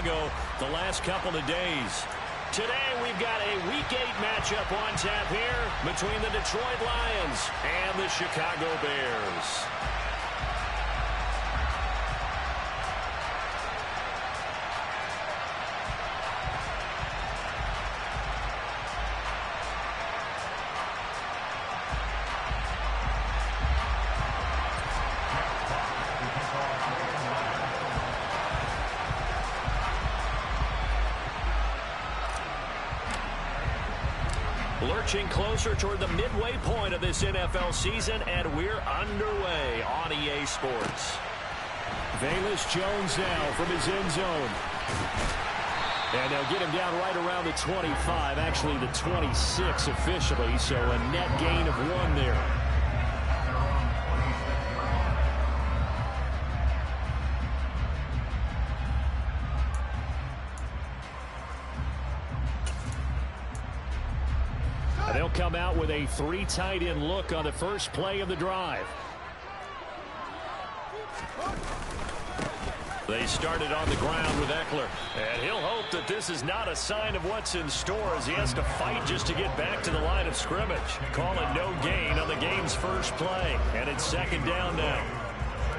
Chicago the last couple of days. Today we've got a Week 8 matchup on tap here between the Detroit Lions and the Chicago Bears. Lurching closer toward the midway point of this NFL season, and we're underway on EA Sports. Velus Jones now from his end zone. And they'll get him down right around the 25, actually the 26 officially, so a net gain of 1 there. They'll come out with a 3 tight end look on the first play of the drive. They started on the ground with Eckler. And he'll hope that this is not a sign of what's in store as he has to fight just to get back to the line of scrimmage. Call it no gain on the game's first play. And it's 2nd down now.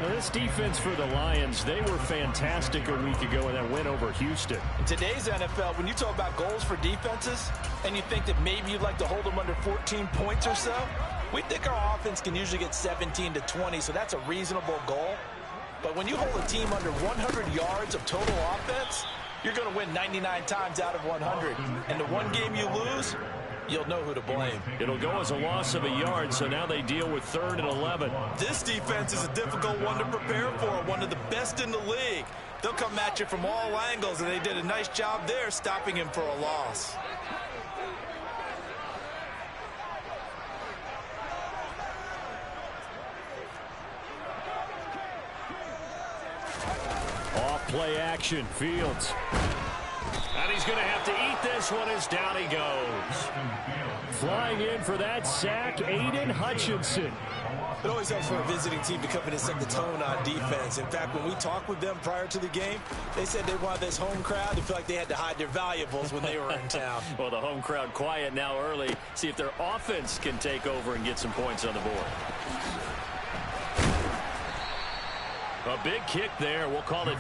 Now this defense for the Lions, they were fantastic a week ago in that win over Houston. In today's NFL, when you talk about goals for defenses, and you think that maybe you'd like to hold them under 14 points or so, we think our offense can usually get 17 to 20, so that's a reasonable goal. But when you hold a team under 100 yards of total offense, you're going to win 99 times out of 100. And the one game you lose, you'll know who to blame. It'll go as a loss of a yard, so now they deal with 3rd and 11. This defense is a difficult one to prepare for, one of the best in the league. They'll come at you from all angles, and they did a nice job there stopping him for a loss. Off play action, Fields. And he's going to have to eat this one as down he goes. Flying in for that sack, Aiden Hutchinson. It always helps for a visiting team to come in and set the tone on defense. In fact, when we talked with them prior to the game, they said they wanted this home crowd to feel like they had to hide their valuables when they were in town. Well, the home crowd quiet now early. See if their offense can take over and get some points on the board. A big kick there. We'll call it.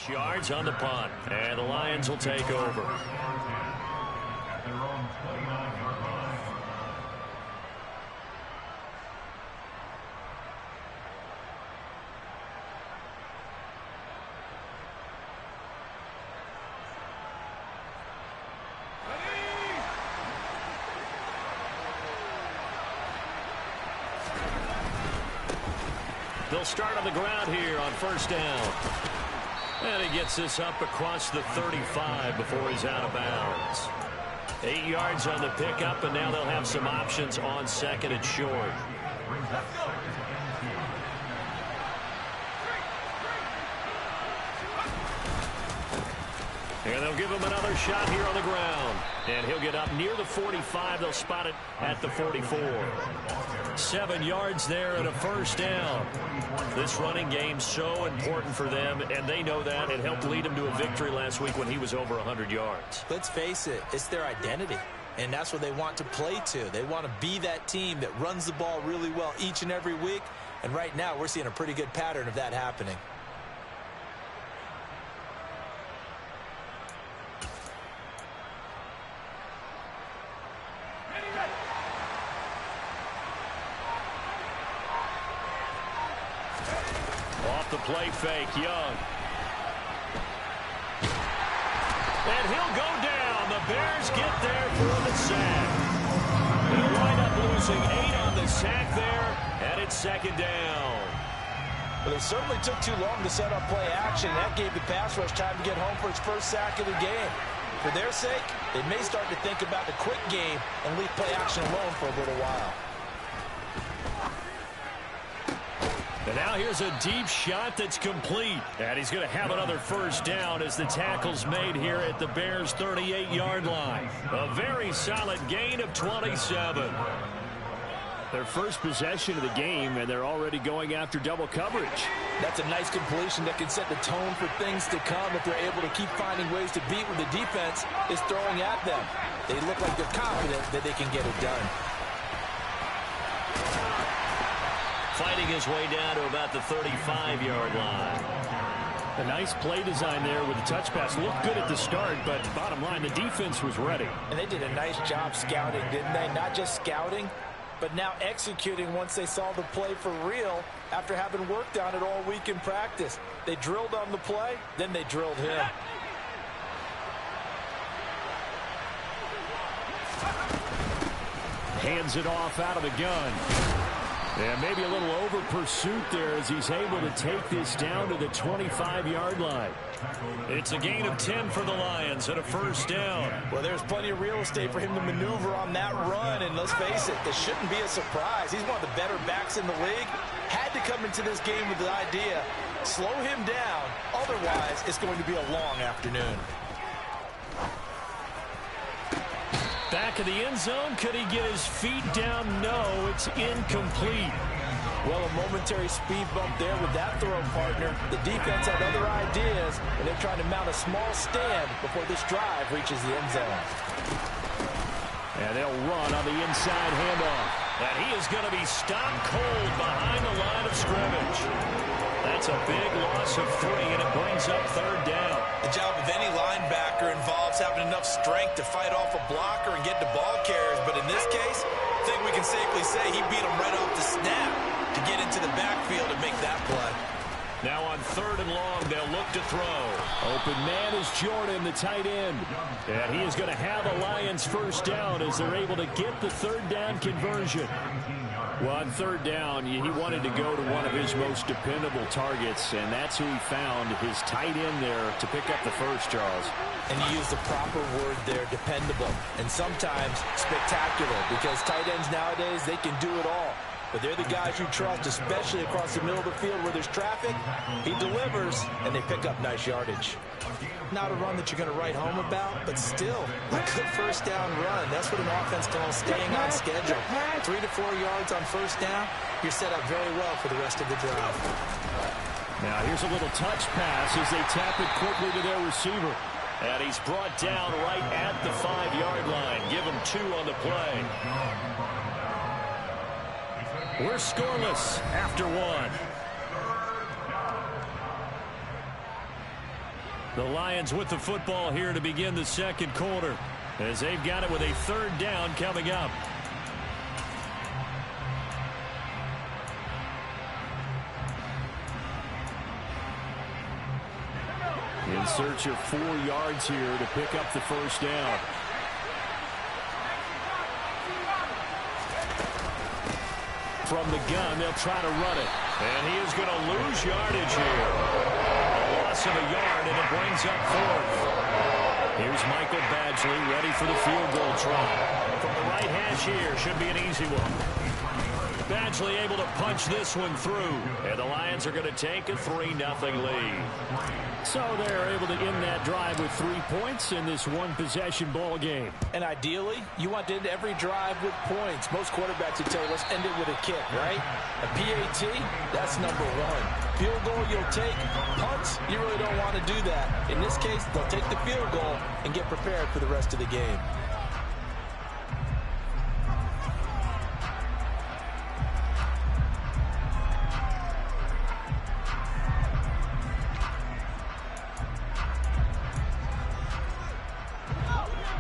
Yards on the punt, and the Lions will take over. They'll start on the ground here on 1st down. And he gets this up across the 35 before he's out of bounds. 8 yards on the pickup, and now they'll have some options on 2nd and short. And they'll give him another shot here on the ground. And he'll get up near the 45. They'll spot it at the 44. 7 yards there and a 1st down. This running game's so important for them, and they know that. It helped lead them to a victory last week when he was over 100 yards. Let's face it, it's their identity, and that's what they want to play to. They want to be that team that runs the ball really well each and every week, and right now we're seeing a pretty good pattern of that happening. The play fake, Young. And he'll go down. The Bears get there for the sack. They'll wind up losing losing 8 on the sack there, and it's second down. But it certainly took too long to set up play action. That gave the pass rush time to get home for its first sack of the game. For their sake, they may start to think about the quick game and leave play action alone for a little while. And now here's a deep shot that's complete. And he's going to have another first down as the tackle's made here at the Bears' 38-yard line. A very solid gain of 27. Their first possession of the game, and they're already going after double coverage. That's a nice completion that can set the tone for things to come if they're able to keep finding ways to beat what the defense is throwing at them. They look like they're confident that they can get it done. Fighting his way down to about the 35-yard line. A nice play design there with the touch pass. Looked good at the start, but bottom line, the defense was ready. And they did a nice job scouting, didn't they? Not just scouting, but now executing once they saw the play for real after having worked on it all week in practice. They drilled on the play, then they drilled him. Hands it off out of the gun. And maybe a little over pursuit there as he's able to take this down to the 25-yard line. It's a gain of 10 for the Lions and a first down. Well, there's plenty of real estate for him to maneuver on that run, and let's face it, this shouldn't be a surprise. He's one of the better backs in the league. Had to come into this game with the idea, slow him down, otherwise it's going to be a long afternoon. Back of the end zone. Could he get his feet down? No, it's incomplete. Well, a momentary speed bump there with that throw, partner. The defense had other ideas, and they're trying to mount a small stand before this drive reaches the end zone. And they'll run on the inside handoff. And he is going to be stopped cold behind the line of scrimmage. That's a big loss of 3, and it brings up third down. The job of any linebacker involves having enough strength to fight off a blocker and get to ball carriers. But in this case, I think we can safely say he beat him right off the snap to get into the backfield and make that play. Now on third and long, they'll look to throw. Open man is Jordan, the tight end. And he is going to have a Lions first down as they're able to get the third down conversion. Well, on third down, he wanted to go to one of his most dependable targets, and that's who he found, his tight end there, to pick up the first, Charles. And you use the proper word there, dependable, and sometimes spectacular, because tight ends nowadays, they can do it all. But they're the guys you trust, especially across the middle of the field where there's traffic. He delivers, and they pick up nice yardage. Not a run that you're going to write home about, but still a good first down run. That's what an offense calls staying on schedule. 3 to 4 yards on first down, you're set up very well for the rest of the drive. Now here's a little touch pass as they tap it quickly to their receiver. And he's brought down right at the 5-yard line. Give him 2 on the play. We're scoreless after 1. The Lions with the football here to begin the second quarter as they've got it with a third down coming up. In search of 4 yards here to pick up the first down. From the gun, they'll try to run it. And he is going to lose yardage here. A loss of a yard, and it brings up 4th. Here's Michael Badgley ready for the field goal try. From the right hash here, should be an easy one. Badgley able to punch this one through. And the Lions are going to take a 3-0 lead. So they're able to end that drive with 3 points in this one-possession ball game. And ideally, you want to end every drive with points. Most quarterbacks would tell you, let's end it with a kick, right? A PAT, that's number 1. Field goal you'll take. Punts, you really don't want to do that. In this case, they'll take the field goal and get prepared for the rest of the game.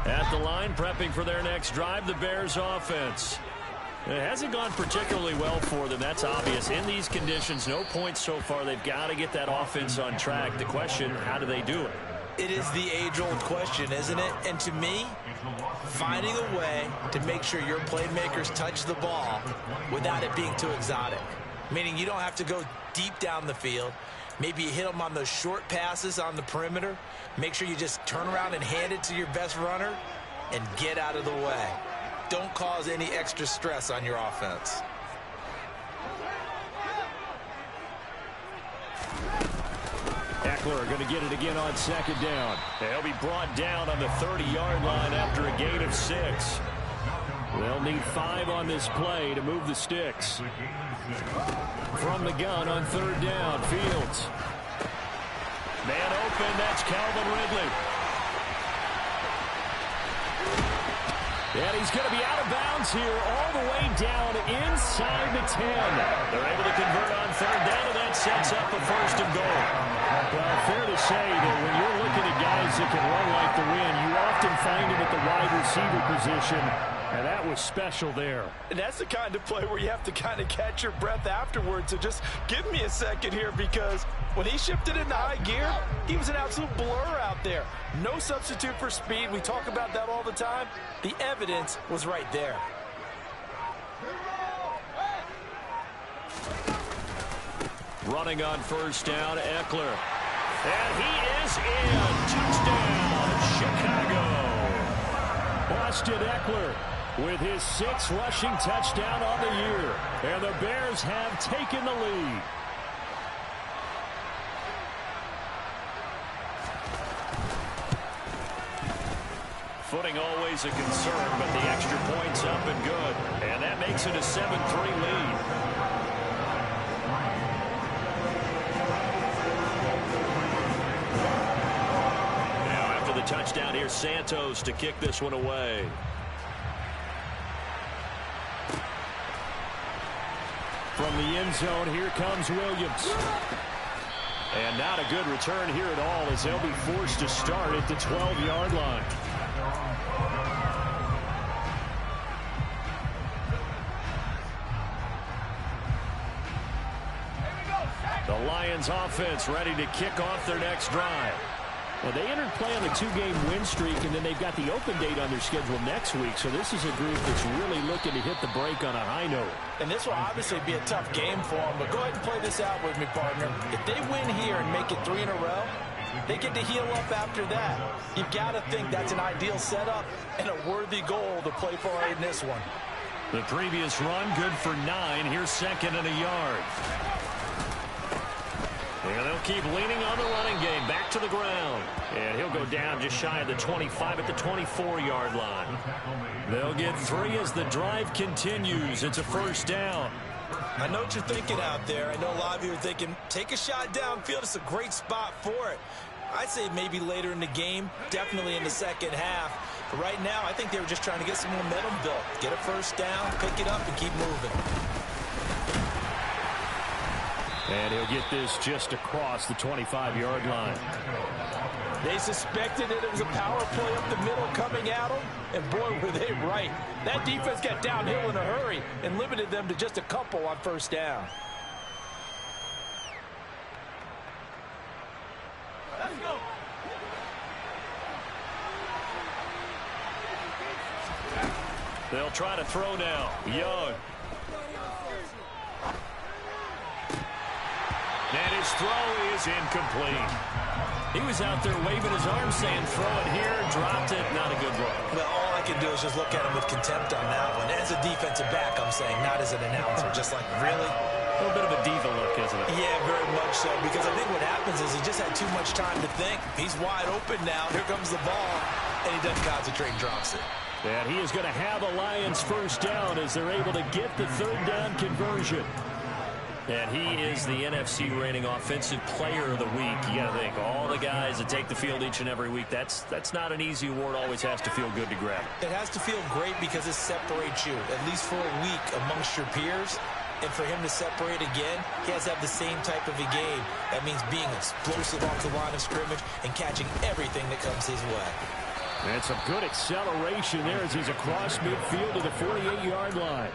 At the line, prepping for their next drive, the Bears offense. It hasn't gone particularly well for them, that's obvious. In these conditions, no points so far. They've got to get that offense on track. The question, how do they do it? It is the age-old question, isn't it? And to me, finding a way to make sure your playmakers touch the ball without it being too exotic. Meaning you don't have to go deep down the field. Maybe you hit them on those short passes on the perimeter. Make sure you just turn around and hand it to your best runner and get out of the way. Don't cause any extra stress on your offense. Ekeler going to get it again on second down. They'll be brought down on the 30-yard line after a gain of 6. They'll need 5 on this play to move the sticks. From the gun on third down, Fields. Man open, that's Calvin Ridley. And he's going to be out of bounds here all the way down inside the 10. They're able to convert on third down, and that sets up a first and goal. Well, fair to say that when you're looking at guys that can run like the wind, you often find them at the wide receiver position, and that was special there. And that's the kind of play where you have to kind of catch your breath afterwards. So just give me a second here, because when he shifted into high gear, he was an absolute blur out there. No substitute for speed. We talk about that all the time. The evidence was right there. Running on first down, Ekeler. And he is in. Touchdown, Chicago. Austin Ekeler with his 6th rushing touchdown on the year. And the Bears have taken the lead. Footing always a concern, but the extra point's up and good. And that makes it a 7-3 lead. Touchdown here, Santos to kick this one away. From the end zone, here comes Williams. And not a good return here at all, as they'll be forced to start at the 12-yard line. The Lions offense ready to kick off their next drive. Well, they entered play on a 2-game win streak, and then they've got the open date on their schedule next week. So this is a group that's really looking to hit the break on a high note. And this will obviously be a tough game for them, but go ahead and play this out with me, partner. If they win here and make it 3 in a row, they get to heal up after that. You've got to think that's an ideal setup and a worthy goal to play for in this one. The previous run, good for 9. Here's 2nd and a yard. And they'll keep leaning on the running game. Back to the ground. And he'll go down just shy of the 25 at the 24-yard line. They'll get 3 as the drive continues. It's a first down. I know what you're thinking out there. I know a lot of you are thinking, take a shot downfield. It's a great spot for it. I'd say maybe later in the game, definitely in the second half. But right now, I think they were just trying to get some momentum built. Get a first down, pick it up, and keep moving. And he'll get this just across the 25-yard line. They suspected that it was a power play up the middle coming at them, and boy, were they right. That defense got downhill in a hurry and limited them to just a couple on first down. Let's go. They'll try to throw now. Young. And his throw is incomplete. He was out there waving his arms saying, throw it here, dropped it, not a good look. Well, all I can do is just look at him with contempt on that one. As a defensive back, I'm saying, not as an announcer. Just like, really? A little bit of a diva look, isn't it? Yeah, very much so. Because I think what happens is he just had too much time to think. He's wide open now. Here comes the ball. And he doesn't concentrate and drops it. And he is going to have a Lions first down as they're able to get the third down conversion. And he is the NFC reigning offensive player of the week. You got to think, all the guys that take the field each and every week, that's not an easy award. Always has to feel good to grab. It has to feel great because it separates you, at least for a week, amongst your peers. And for him to separate again, he has to have the same type of a game. That means being explosive off the line of scrimmage and catching everything that comes his way. And some good acceleration there as he's across midfield to the 48-yard line.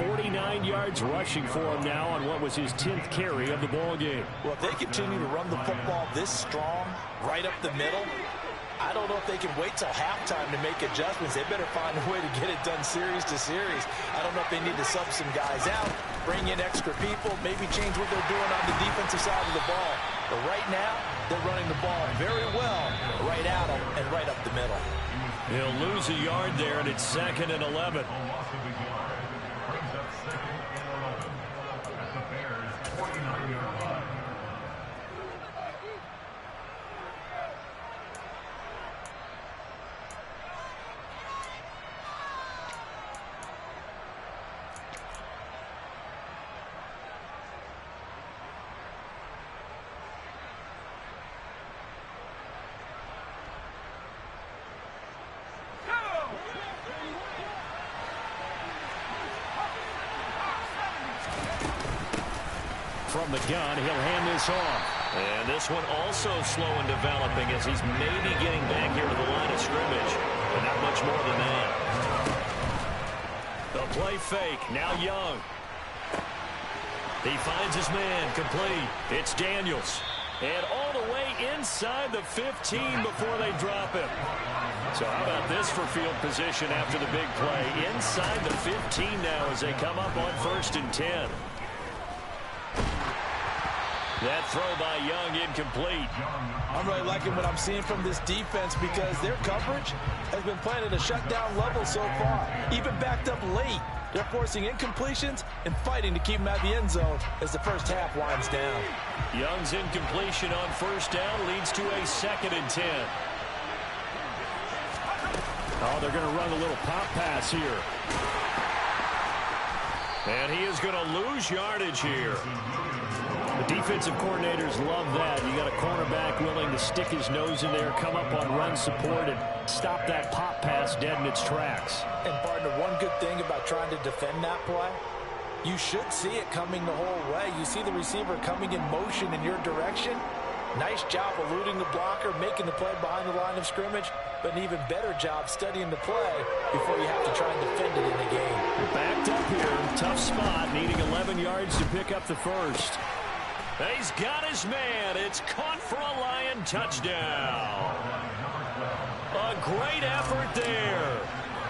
49 yards rushing for him now on what was his 10th carry of the ball game. Well, if they continue to run the football this strong, right up the middle, I don't know if they can wait till halftime to make adjustments. They better find a way to get it done series to series. I don't know if they need to sub some guys out, bring in extra people, maybe change what they're doing on the defensive side of the ball. But right now, they're running the ball very well, right at them and right up the middle. He'll lose a yard there, and it's 2nd and 11. From the gun, he'll hand this off. And this one also slow in developing as he's maybe getting back here to the line of scrimmage, but not much more than that. The play fake, now Young. He finds his man, complete. It's Daniels. And all the way inside the 15 before they drop him. So how about this for field position after the big play? Inside the 15 now as they come up on 1st and 10. That throw by Young incomplete. I'm really liking what I'm seeing from this defense because their coverage has been playing at a shutdown level so far. Even backed up late. They're forcing incompletions and fighting to keep them out of the end zone as the first half winds down. Young's incompletion on 1st down leads to a 2nd and 10. Oh, they're going to run a little pop pass here. And he is going to lose yardage here. The defensive coordinators love that. You got a cornerback willing to stick his nose in there, come up on run support, and stop that pop pass dead in its tracks. And, partner, one good thing about trying to defend that play, you should see it coming the whole way. You see the receiver coming in motion in your direction. Nice job eluding the blocker, making the play behind the line of scrimmage, but an even better job studying the play before you have to try and defend it in the game. Backed up here, tough spot, needing 11 yards to pick up the first. He's got his man. It's caught for a Lion touchdown. A great effort there.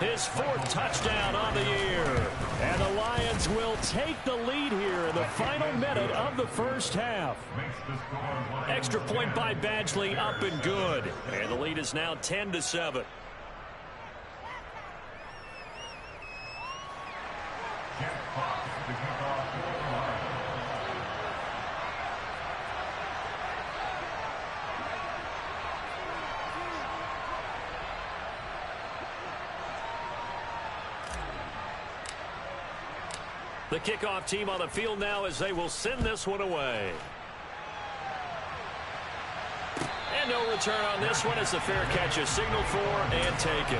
His 4th touchdown on the year. And the Lions will take the lead here in the final minute of the first half. Extra point by Badgley, up and good. And the lead is now 10-7. The kickoff team on the field now as they will send this one away. And no return on this one as the fair catch is signaled for and taken.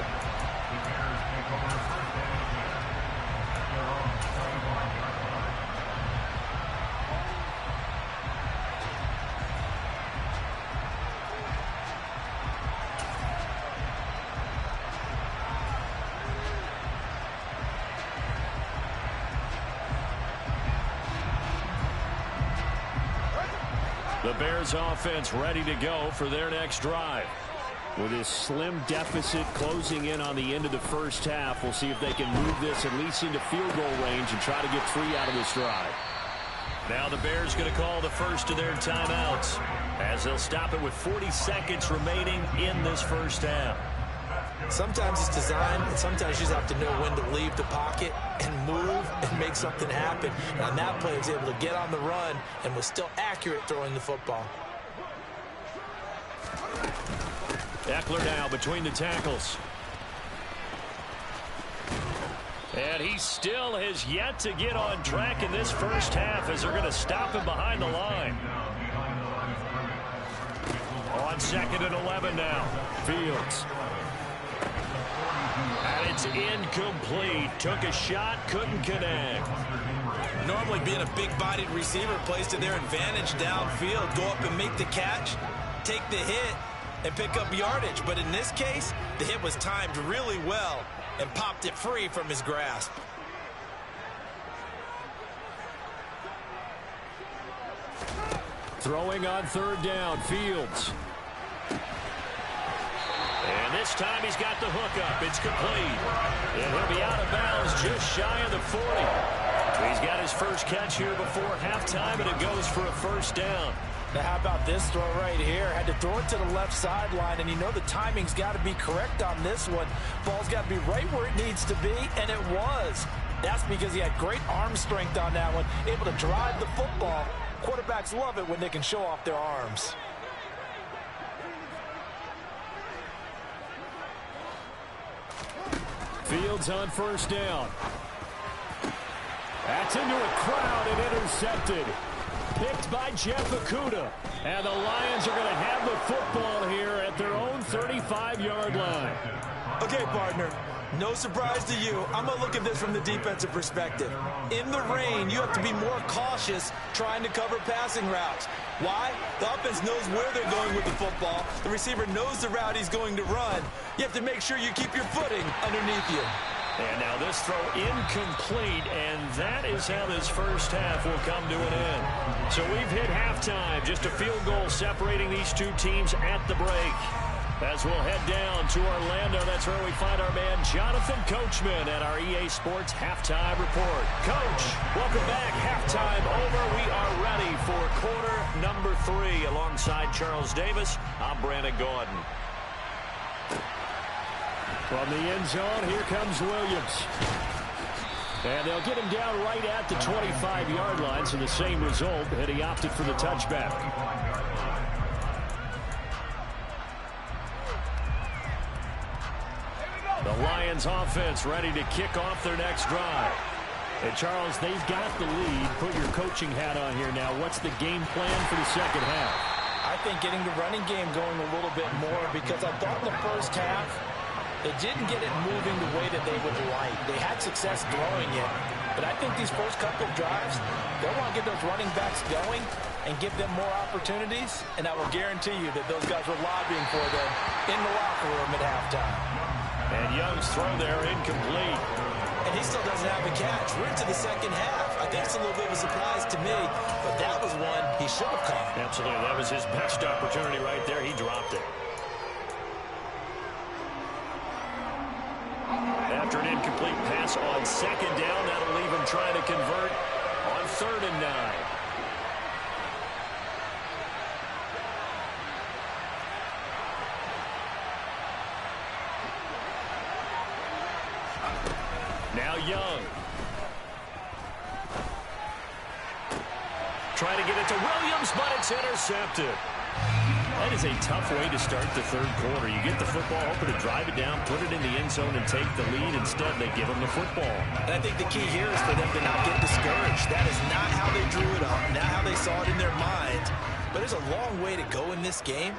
The Bears offense ready to go for their next drive. With this slim deficit closing in on the end of the first half, we'll see if they can move this at least into field goal range and try to get 3 out of this drive. Now the Bears going to call the first of their timeouts as they'll stop it with 40 seconds remaining in this first half. Sometimes it's design, and sometimes you just have to know when to leave the pocket and move and make something happen. And on that play, he was able to get on the run and was still accurate throwing the football. Eckler now between the tackles. And he still has yet to get on track in this first half as they're going to stop him behind the line. On 2nd and 11 now. Fields. And it's incomplete. Took a shot, couldn't connect. Normally being a big-bodied receiver plays to their advantage downfield. Go up and make the catch, take the hit, and pick up yardage. But in this case, the hit was timed really well and popped it free from his grasp. Throwing on third down, Fields. And this time he's got the hook up. It's complete. And he'll be out of bounds just shy of the 40. He's got his first catch here before halftime, and it goes for a first down. Now how about this throw right here? Had to throw it to the left sideline, and you know the timing's got to be correct on this one. Ball's got to be right where it needs to be, and it was. That's because he had great arm strength on that one, able to drive the football. Quarterbacks love it when they can show off their arms. Fields on first down. That's into a crowd and intercepted. Picked by Jeff Okudah. And the Lions are going to have the football here at their own 35-yard line. Okay, partner. No surprise to you. I'm going to look at this from the defensive perspective. In the rain, you have to be more cautious trying to cover passing routes. Why? The offense knows where they're going with the football. The receiver knows the route he's going to run. You have to make sure you keep your footing underneath you. And now this throw incomplete, and that is how this first half will come to an end. So we've hit halftime. Just a field goal separating these two teams at the break. As we'll head down to Orlando, that's where we find our man Jonathan Coachman at our EA Sports Halftime Report. Coach, welcome back. Halftime over. We are ready for quarter number 3. Alongside Charles Davis, I'm Brandon Gordon. From the end zone, here comes Williams. And they'll get him down right at the 25-yard line, so the same result, and he opted for the touchback. The Lions offense ready to kick off their next drive. And Charles, they've got the lead. Put your coaching hat on here now. What's the game plan for the second half? I think getting the running game going a little bit more, because I thought in the first half they didn't get it moving the way that they would like. They had success throwing it, but I think these first couple of drives, they'll want to get those running backs going and give them more opportunities, and I will guarantee you that those guys were lobbying for them in the locker room at halftime. And Young's throw there incomplete. And he still doesn't have a catch. We're into the second half. I think it's a little bit of a surprise to me, but that was one he should have caught. Absolutely. That was his best opportunity right there. He dropped it. After an incomplete pass on second down, that'll leave him trying to convert on 3rd and 9. Now Young. Trying to get it to Williams, but it's intercepted. That is a tough way to start the third quarter. You get the football, hoping to drive it down, put it in the end zone, and take the lead. Instead, they give them the football. And I think the key here is for them to not get discouraged. That is not how they drew it up, not how they saw it in their minds. But there's a long way to go in this game.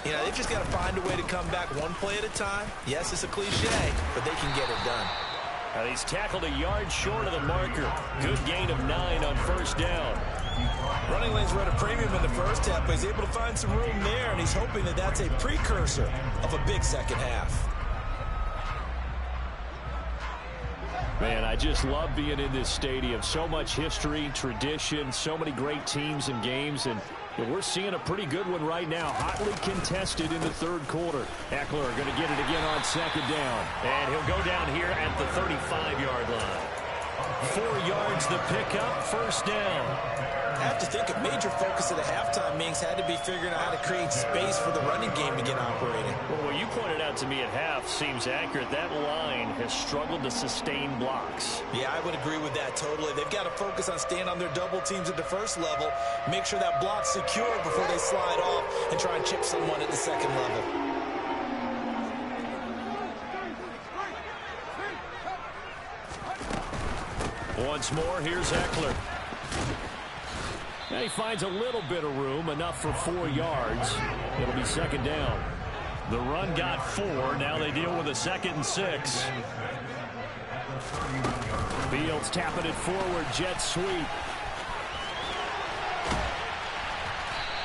You know, they've just got to find a way to come back one play at a time. Yes, it's a cliche, but they can get it done. And he's tackled a yard short of the marker. Good gain of 9 on first down. Running lanes were at a premium in the first half, but he's able to find some room there, and he's hoping that that's a precursor of a big second half. Man, I just love being in this stadium. So much history, tradition, so many great teams and games, and we're seeing a pretty good one right now. Hotly contested in the third quarter. Eckler going to get it again on second down. And he'll go down here at the 35-yard line. 4 yards the pickup, first down. I have to think a major focus of the halftime meetings had to be figuring out how to create space for the running game to get operating. Well, what you pointed out to me at half seems accurate. That line has struggled to sustain blocks. Yeah, I would agree with that totally. They've got to focus on staying on their double teams at the first level, make sure that block's secure before they slide off and try and chip someone at the second level. Once more, here's Eckler. And he finds a little bit of room, enough for 4 yards. It'll be second down. The run got 4. Now they deal with a 2nd and 6. Fields tapping it forward. Jet sweep.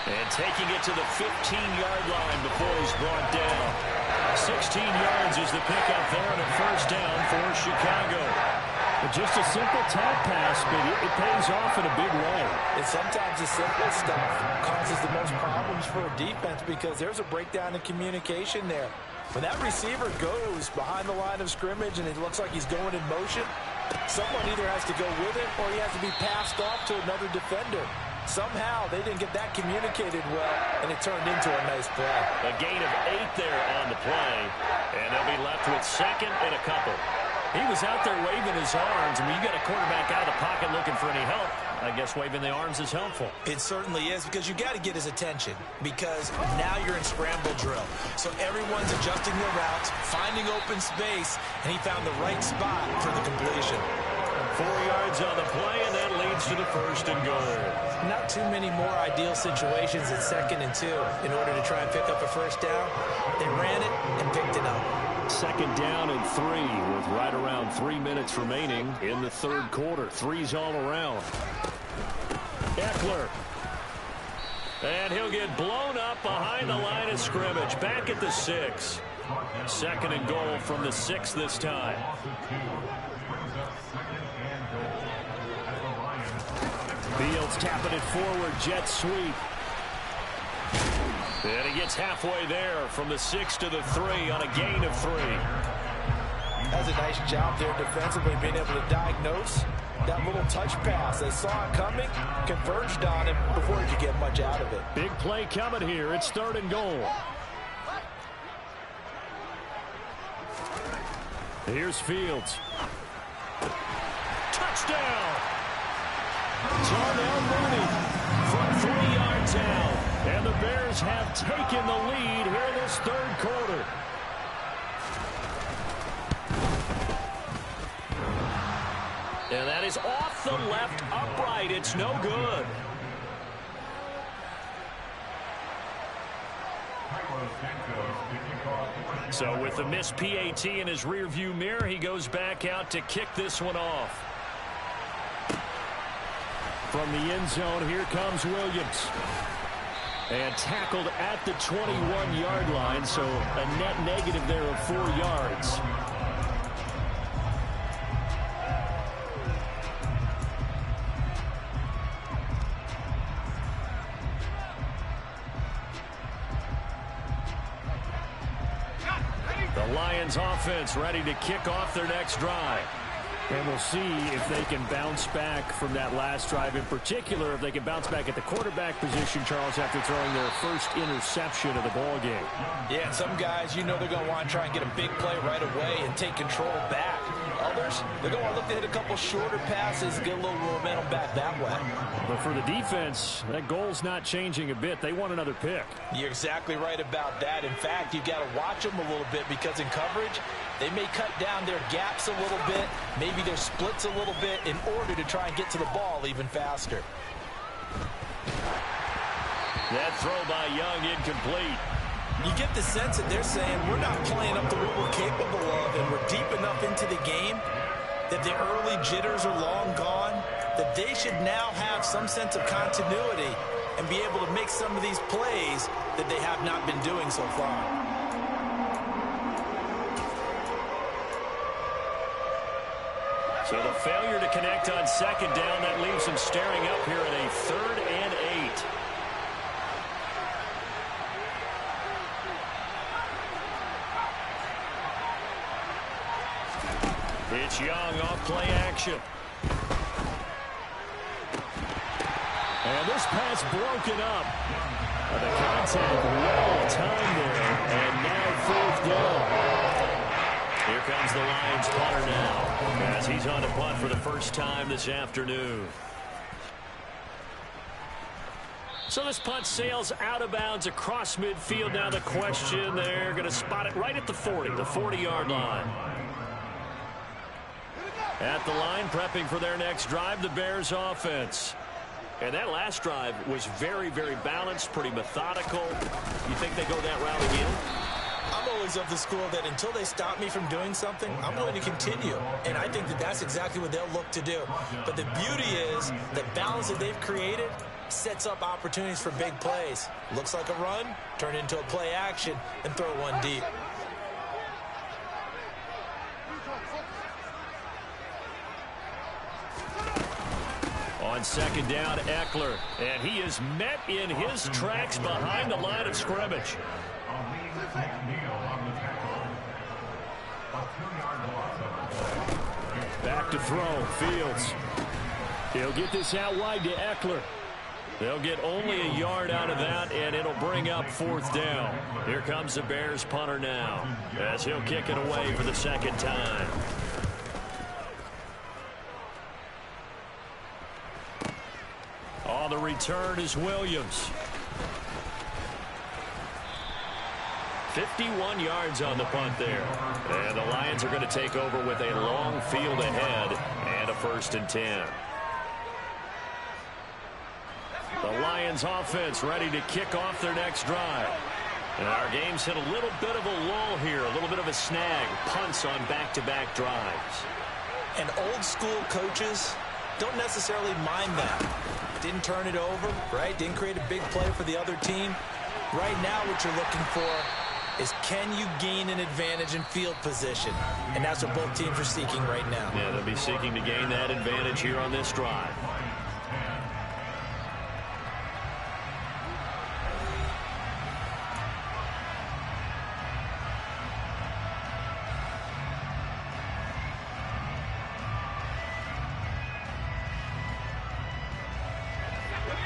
And taking it to the 15-yard line before he's brought down. 16 yards is the pickup there and a first down for Chicago. Just a simple tap pass, but it pays off in a big way. And sometimes the simple stuff causes the most problems for a defense because there's a breakdown in communication there. When that receiver goes behind the line of scrimmage and it looks like he's going in motion, someone either has to go with it or he has to be passed off to another defender. Somehow they didn't get that communicated well, and it turned into a nice play. A gain of 8 there on the play, and they'll be left with second and a couple. He was out there waving his arms. I mean, you got a quarterback out of the pocket looking for any help. I guess waving the arms is helpful. It certainly is, because you got to get his attention, because now you're in scramble drill. So everyone's adjusting their routes, finding open space, and he found the right spot for the completion. 4 yards on the play, and that leads to the first and goal. Not too many more ideal situations at 2nd and 2 in order to try and pick up a first down. They ran it and picked it up. 2nd down and 3 with right around 3 minutes remaining in the third quarter. Threes all around. Eckler. And he'll get blown up behind the line of scrimmage. Back at the 6. 2nd and goal from the 6 this time. Fields tapping it forward, jet sweep. And he gets halfway there from the 6 to the 3 on a gain of 3. That's a nice job there defensively, being able to diagnose that little touch pass. They saw it coming, converged on it before he could get much out of it. Big play coming here. It's 3rd and goal. Here's Fields. Touchdown! Darnell Mooney from 3 yards out. And the Bears have taken the lead here in this third quarter. And that is off the left upright. It's no good. So with the missed PAT in his rearview mirror, he goes back out to kick this one off. From the end zone, here comes Williams. And tackled at the 21-yard line, so a net negative there of 4 yards. The Lions offense ready to kick off their next drive. And we'll see if they can bounce back from that last drive. In particular, if they can bounce back at the quarterback position, Charles, after throwing their first interception of the ball game. Yeah, some guys, you know they're going to want to try and get a big play right away and take control back. Others, they're going to want to look to hit a couple shorter passes, get a little momentum back that way. But for the defense, that goal's not changing a bit. They want another pick. You're exactly right about that. In fact, you've got to watch them a little bit, because in coverage, they may cut down their gaps a little bit, maybe their splits a little bit, in order to try and get to the ball even faster. That throw by Young incomplete. You get the sense that they're saying we're not playing up to what we're capable of, and we're deep enough into the game that the early jitters are long gone, that they should now have some sense of continuity and be able to make some of these plays that they have not been doing so far. So the failure to connect on 2nd down, that leaves them staring up here at a 3rd and 8. It's Young off play action. And this pass broken up. The contact well timed there. And now 4th down. Here comes the Lions punter now, as he's on to punt for the first time this afternoon. So this punt sails out of bounds across midfield. Now the question, they're going to spot it right at the 40, the 40-yard line. At the line, prepping for their next drive, the Bears offense. And that last drive was very, very balanced, pretty methodical. You think they go that route again? I'm always of the school that until they stop me from doing something, I'm going to continue. And I think that that's exactly what they'll look to do. But the beauty is the balance that they've created sets up opportunities for big plays. Looks like a run, turn into a play action, and throw one deep. On second down, Eckler, and he is met in his tracks behind the line of scrimmage. Back to throw, Fields. He'll get this out wide to Eckler. They'll get only a yard out of that, and it'll bring up fourth down. Here comes the Bears punter now, as he'll kick it away for the second time. On the return is Williams. 51 yards on the punt there. And the Lions are going to take over with a long field ahead and a 1st and 10. The Lions offense ready to kick off their next drive. And our game's hit a little bit of a lull here, a little bit of a snag. Punts on back-to-back drives. And old school coaches don't necessarily mind that. Didn't turn it over, right? Didn't create a big play for the other team. Right now what you're looking for is, can you gain an advantage in field position? And that's what both teams are seeking right now. Yeah, they'll be seeking to gain that advantage here on this drive.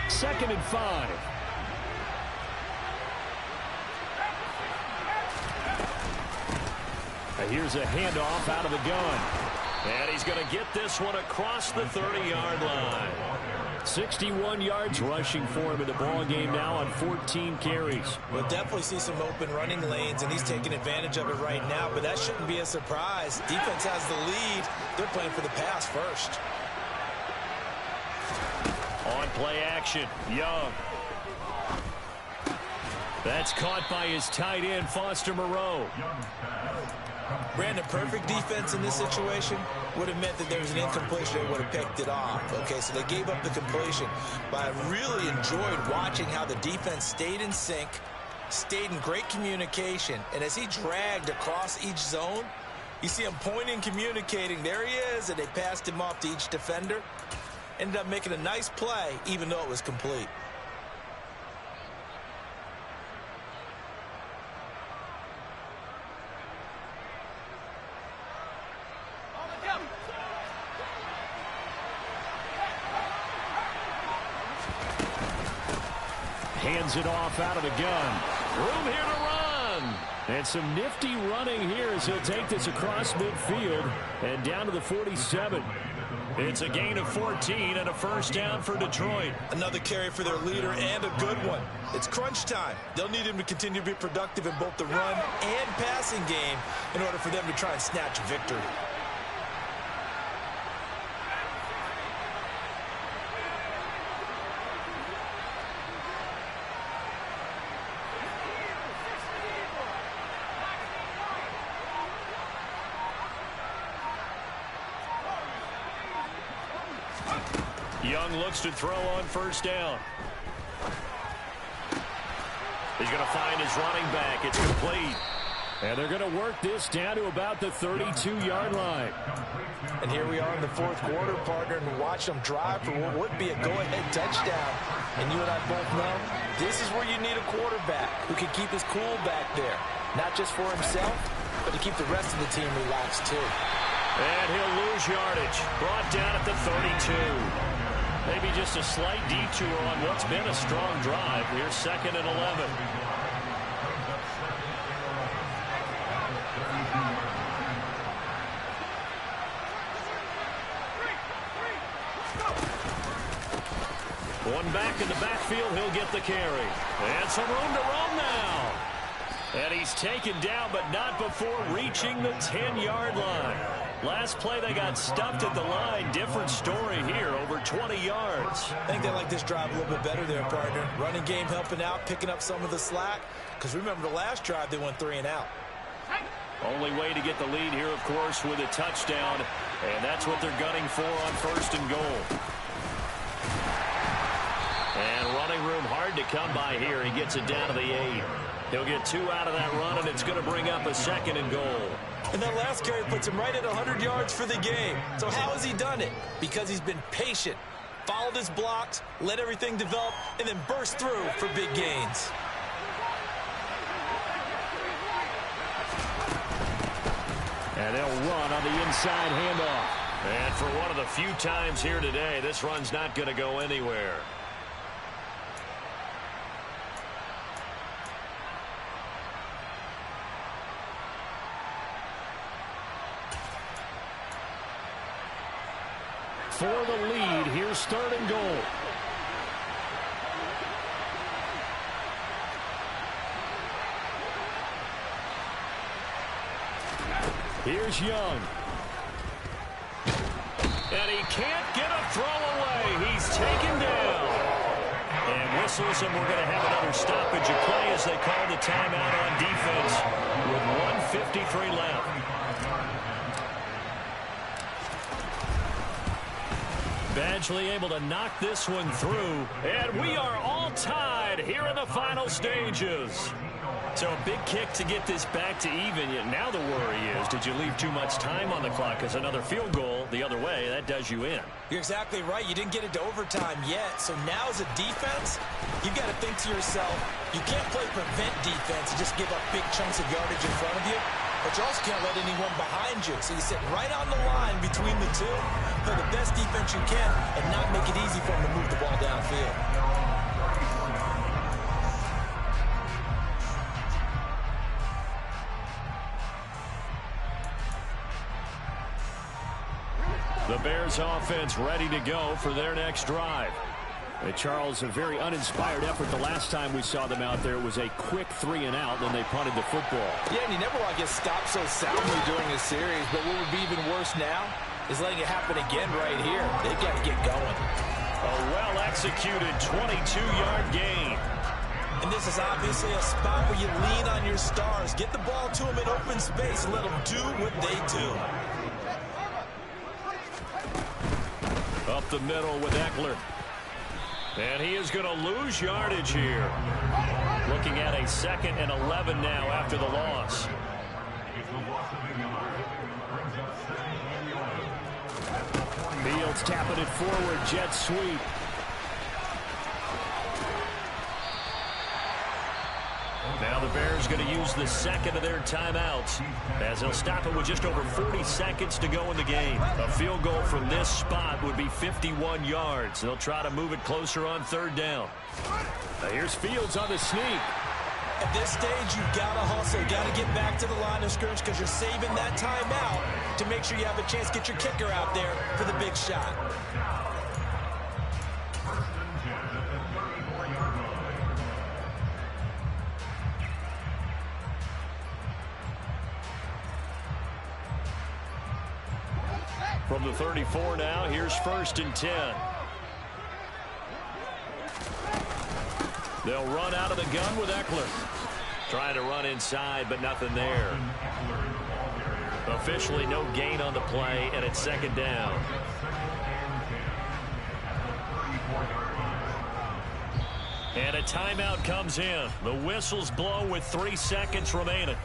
Second and 5. Here's a handoff out of the gun. And he's going to get this one across the 30-yard line. 61 yards rushing for him in the ball game now on 14 carries. We'll definitely see some open running lanes, and he's taking advantage of it right now, but that shouldn't be a surprise. Defense has the lead. They're playing for the pass first. On play action, Young. That's caught by his tight end, Foster Moreau. Brandon, perfect defense in this situation would have meant that there was an incompletion. They would have picked it off. Okay, so they gave up the completion. But I really enjoyed watching how the defense stayed in sync, stayed in great communication. And as he dragged across each zone, you see him pointing, communicating. There he is, and they passed him off to each defender. Ended up making a nice play, even though it was complete. Hands it off out of the gun. Room here to run. And some nifty running here as he'll take this across midfield and down to the 47. It's a gain of 14 and a first down for Detroit. Another carry for their leader and a good one. It's crunch time. They'll need him to continue to be productive in both the run and passing game in order for them to try and snatch a victory. Young looks to throw on first down. He's going to find his running back. It's complete. And they're going to work this down to about the 32-yard line. And here we are in the fourth quarter, partner, and watch them drive for what would be a go-ahead touchdown. And you and I both know this is where you need a quarterback who can keep his cool back there. Not just for himself, but to keep the rest of the team relaxed too. And he'll lose yardage. Brought down at the 32. Maybe just a slight detour on what's been a strong drive. Here's 2nd and 11. One back in the backfield, he'll get the carry. And some room to run now. And he's taken down, but not before reaching the 10-yard line. Last play, they got stuffed at the line. Different story here, over 20 yards. I think they like this drive a little bit better there, partner. Running game helping out, picking up some of the slack. Because remember, the last drive, they went 3 and out. Only way to get the lead here, of course, with a touchdown. And that's what they're gunning for on 1st and goal. And come by here. He gets it down to the 8. He'll get 2 out of that run, and it's going to bring up a 2nd and goal. And that last carry puts him right at 100 yards for the game. So how has he done it? Because he's been patient, followed his blocks, let everything develop, and then burst through for big gains. And they'll run on the inside handoff. And for one of the few times here today, this run's not going to go anywhere. For the lead, here's 3rd and goal. Here's Young. And he can't get a throw away. He's taken down. And whistles, and we're going to have another stoppage of play as they call the timeout on defense with 1:53 left. Badgley able to knock this one through. And we are all tied here in the final stages. So a big kick to get this back to even. Now the worry is, did you leave too much time on the clock? Because another field goal the other way, that does you in. You're exactly right. You didn't get it to overtime yet. So now as a defense, you've got to think to yourself, you can't play prevent defense and just give up big chunks of yardage in front of you. But you also can't let anyone behind you. So you sit right on the line between the two, play the best defense you can, and not make it easy for them to move the ball downfield. The Bears offense ready to go for their next drive. And Charles, a very uninspired effort the last time we saw them out there. It was a quick 3 and out, then they punted the football. Yeah, and you never want to get stopped so soundly during a series, but what would be even worse now is letting it happen again right here. They've got to get going. A well-executed 22-yard gain. And this is obviously a spot where you lean on your stars. Get the ball to them in open space and let them do what they do. Up the middle with Eckler. And he is going to lose yardage here. Looking at a 2nd and 11 now after the loss. Fields tapping it forward. Jet sweep. Now the Bears going to use the 2nd of their timeouts as they'll stop it with just over 40 seconds to go in the game. A field goal from this spot would be 51 yards. They'll try to move it closer on 3rd down. Now here's Fields on the sneak. At this stage, you've got to hustle. Got to get back to the line of scrimmage because you're saving that timeout to make sure you have a chance to get your kicker out there for the big shot. From the 34 now, here's 1st and 10. They'll run out of the gun with Eckler. Trying to run inside, but nothing there. Officially no gain on the play, and it's 2nd down. And a timeout comes in. The whistles blow with 3 seconds remaining.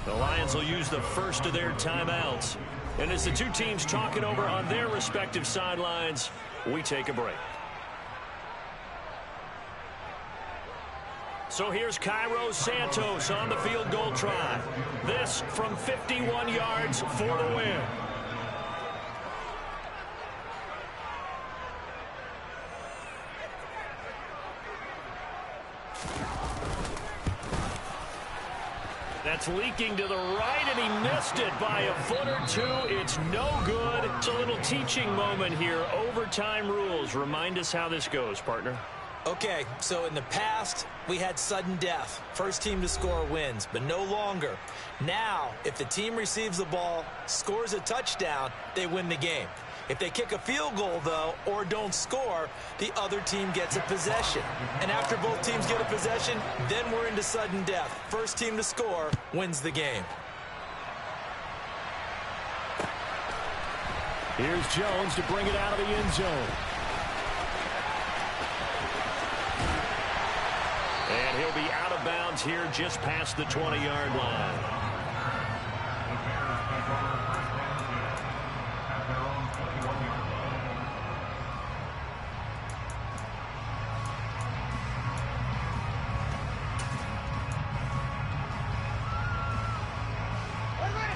The Lions will use the 1st of their timeouts. And as the two teams talk it over on their respective sidelines, we take a break. So here's Cairo Santos on the field goal try. This from 51 yards for the win. That's leaking to the right, and he missed it by a foot or two. It's no good. It's a little teaching moment here. Overtime rules. Remind us how this goes, partner. Okay, so in the past, we had sudden death. First team to score wins, but no longer. Now, if the team receives the ball, scores a touchdown, they win the game. If they kick a field goal, though, or don't score, the other team gets a possession. And after both teams get a possession, then we're into sudden death. First team to score wins the game. Here's Jones to bring it out of the end zone. And he'll be out of bounds here just past the 20-yard line.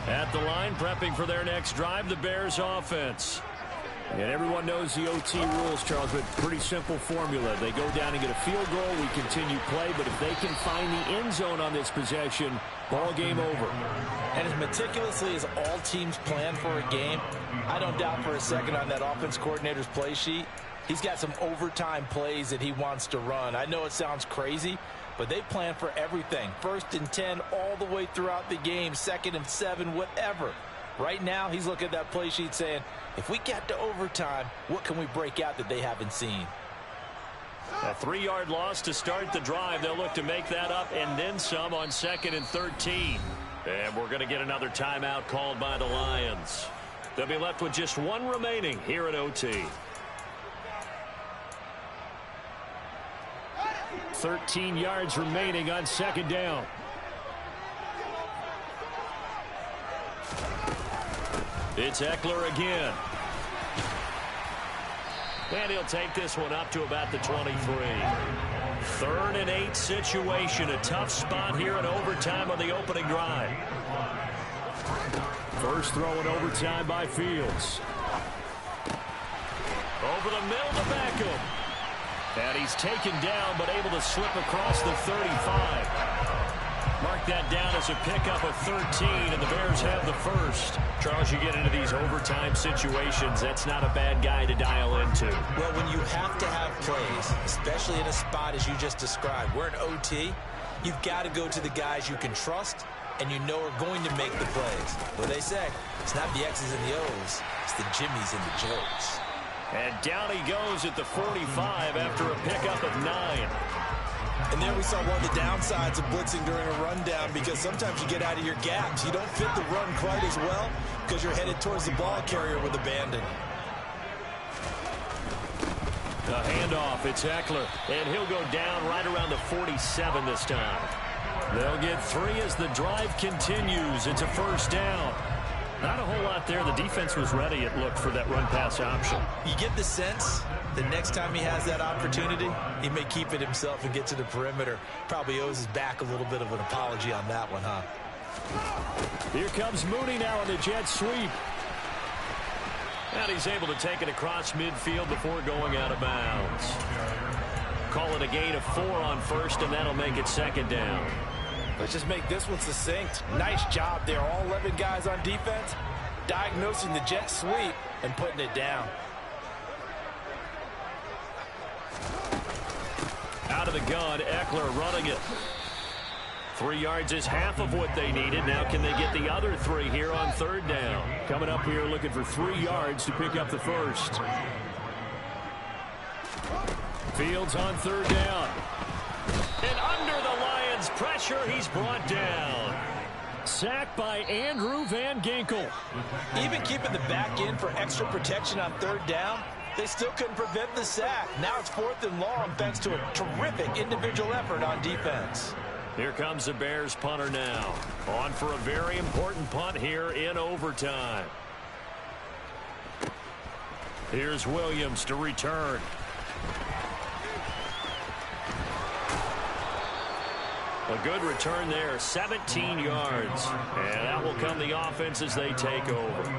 At the line, prepping for their next drive, the Bears offense. And everyone knows the OT rules, Charles, but pretty simple formula. They go down and get a field goal, we continue play, but if they can find the end zone on this possession, ball game over. And as meticulously as all teams plan for a game, I don't doubt for a second on that offense coordinator's play sheet, he's got some overtime plays that he wants to run. I know it sounds crazy, but they plan for everything. 1st and 10 all the way throughout the game, 2nd and 7, whatever. Right now, he's looking at that play sheet saying, if we get to overtime, what can we break out that they haven't seen? A 3-yard loss to start the drive. They'll look to make that up and then some on 2nd and 13. And we're going to get another timeout called by the Lions. They'll be left with just one remaining here at OT. 13 yards remaining on 2nd down. It's Ekeler again. And he'll take this one up to about the 23. 3rd and 8 situation. A tough spot here in overtime on the opening drive. First throw in overtime by Fields. Over the middle to Beckham. And he's taken down but able to slip across the 35. Mark that down as a pickup of 13, and the Bears have the first. Charles, you get into these overtime situations, that's not a bad guy to dial into. Well, when you have to have plays, especially in a spot as you just described, we're in OT, you've got to go to the guys you can trust and you know are going to make the plays. What they say, it's not the X's and the O's, it's the Jimmies and the Joes. And down he goes at the 45 after a pickup of 9. And there we saw one of the downsides of blitzing during a rundown, because sometimes you get out of your gaps. You don't fit the run quite as well because you're headed towards the ball carrier with abandon. The handoff, it's Ekeler, and he'll go down right around the 47 this time. They'll get 3 as the drive continues. It's a first down. Not a whole lot there. The defense was ready, it looked, for that run-pass option. You get the sense the next time he has that opportunity, he may keep it himself and get to the perimeter. Probably owes his back a little bit of an apology on that one, huh? Here comes Mooney now on the jet sweep. And he's able to take it across midfield before going out of bounds. Call it a gain of 4 on first, and that'll make it 2nd down. Let's just make this one succinct. Nice job there. All 11 guys on defense diagnosing the jet sweep and putting it down. Out of the gun, Ekeler running it. 3 yards is half of what they needed. Now can they get the other 3 here on 3rd down? Coming up here looking for 3 yards to pick up the first. Fields on 3rd down. And under the Lions' pressure, he's brought down. Sacked by Andrew Van Ginkel. Even keeping the back end for extra protection on 3rd down, they still couldn't prevent the sack. Now it's 4th and long thanks to a terrific individual effort on defense. Here comes the Bears punter now. On for a very important punt here in overtime. Here's Williams to return. A good return there, 17 yards. And that will come the offense as they take over.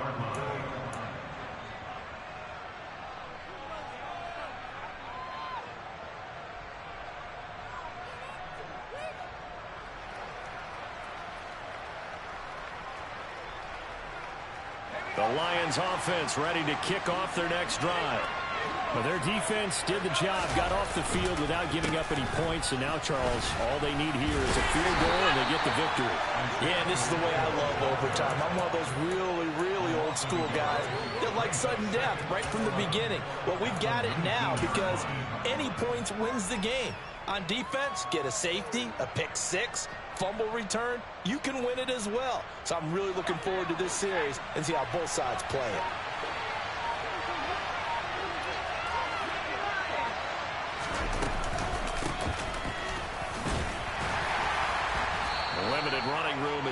The Lions offense ready to kick off their next drive. Well, their defense did the job, got off the field without giving up any points, and now, Charles, all they need here is a field goal, and they get the victory. Yeah, and this is the way I love overtime. I'm one of those really old school guys that like sudden death right from the beginning. Well, we've got it now because any points wins the game. On defense, get a safety, a pick 6, fumble return, you can win it as well. So I'm really looking forward to this series and see how both sides play it.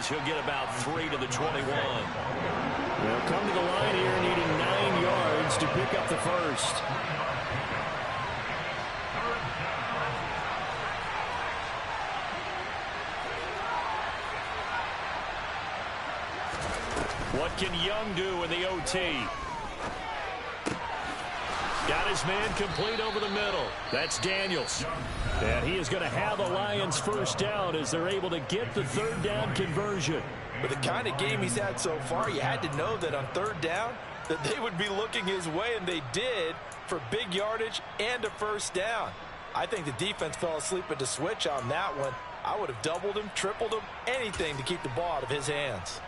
yards. He'll get about 3 to the 21. They'll come to the line here needing 9 yards to pick up the first. What can Young do in the OT? Got his man complete over the middle. That's Daniels. And he is going to have the Lions first down as they're able to get the third down conversion. With the kind of game he's had so far, you had to know that on third down that they would be looking his way, and they did, for big yardage and a first down. I think the defense fell asleep at the switch on that one. I would have doubled him, tripled him, anything to keep the ball out of his hands.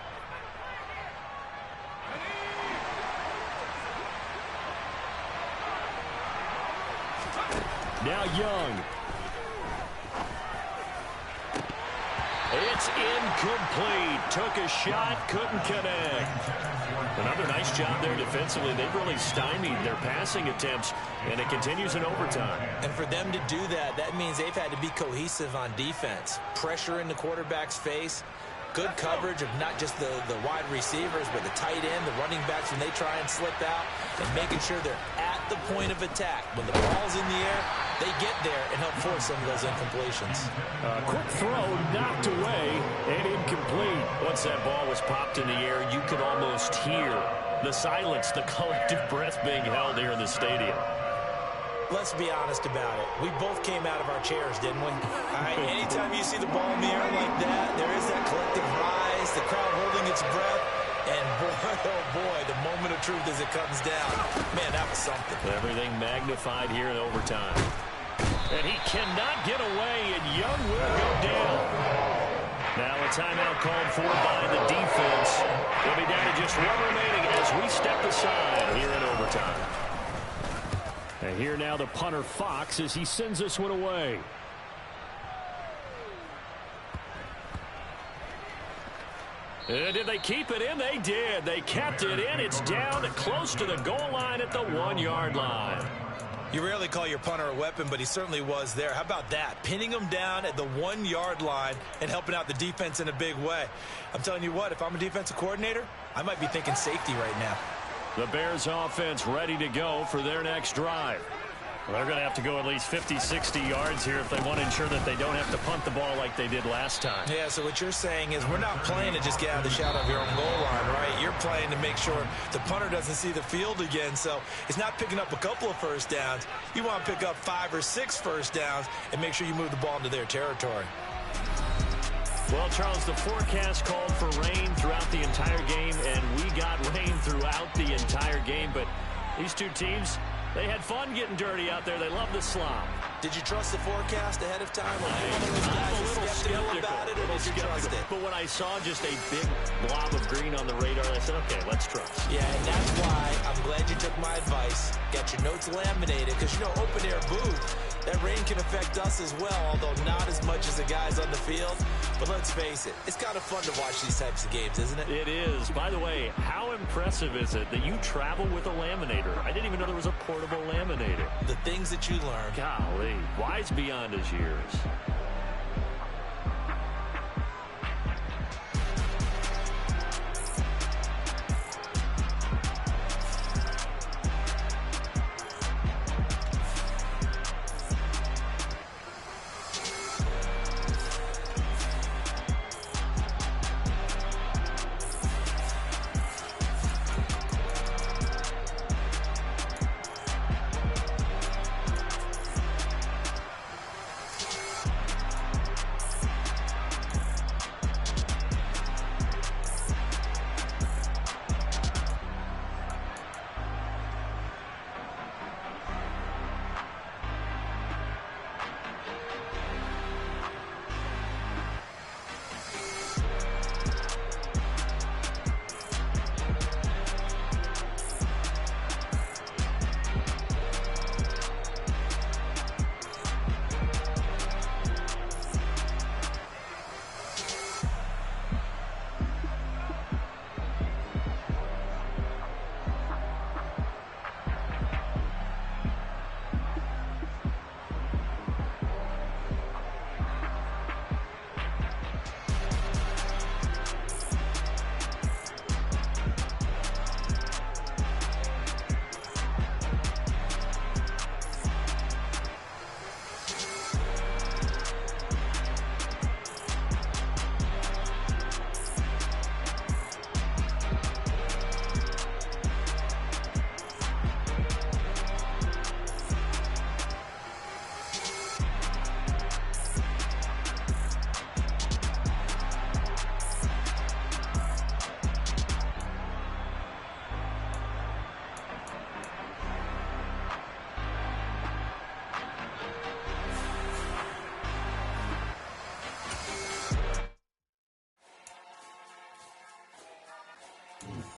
Now Young. It's incomplete. Took a shot, couldn't connect. Another nice job there defensively. They've really stymied their passing attempts, and it continues in overtime. And for them to do that, that means they've had to be cohesive on defense. Pressure in the quarterback's face. Good coverage of not just the wide receivers, but the tight end, the running backs when they try and slip out, and making sure they're at the point of attack. When the ball's in the air, they get there and help force some of those incompletions. Quick throw, knocked away, and incomplete. Once that ball was popped in the air, you could almost hear the silence, the collective breath being held here in the stadium. Let's be honest about it. We both came out of our chairs, didn't we? Anytime you see the ball in the air like that, there is that collective rise, the crowd holding its breath, and boy, oh boy, the moment of truth as it comes down. Man, that was something. Everything magnified here in overtime. And he cannot get away, and Young will go down. Now a timeout called for by the defense. We'll be down to just one remaining as we step aside here in overtime. And here now the punter Fox as he sends this one away. And did they keep it in? They did. They kept it in. It's down close to the goal line at the 1-yard line. You rarely call your punter a weapon, but he certainly was there. How about that? Pinning him down at the 1-yard line and helping out the defense in a big way. I'm telling you what, if I'm a defensive coordinator, I might be thinking safety right now. The Bears offense ready to go for their next drive. Well, they're going to have to go at least 50, 60 yards here if they want to ensure that they don't have to punt the ball like they did last time. Yeah, so what you're saying is we're not playing to just get out of the shadow of your own goal line, right? You're playing to make sure the punter doesn't see the field again. So it's not picking up a couple of first downs. You want to pick up 5 or 6 first downs and make sure you move the ball into their territory. Well, Charles, the forecast called for rain throughout the entire game, and we got rain throughout the entire game. But these two teams, they had fun getting dirty out there. They love the slop. Did you trust the forecast ahead of time? I'm a little skeptical about it, or did you trust it? But when I saw just a big blob of green on the radar, I said, okay, let's trust. Yeah, and that's why I'm glad you took my advice. Got your notes laminated, because, you know, open-air booth, that rain can affect us as well, although not as much as the guys on the field. But let's face it, it's kind of fun to watch these types of games, isn't it? It is. By the way, how impressive is it that you travel with a laminator? I didn't even know there was a portable laminator. The things that you learn. Golly, wise beyond his years.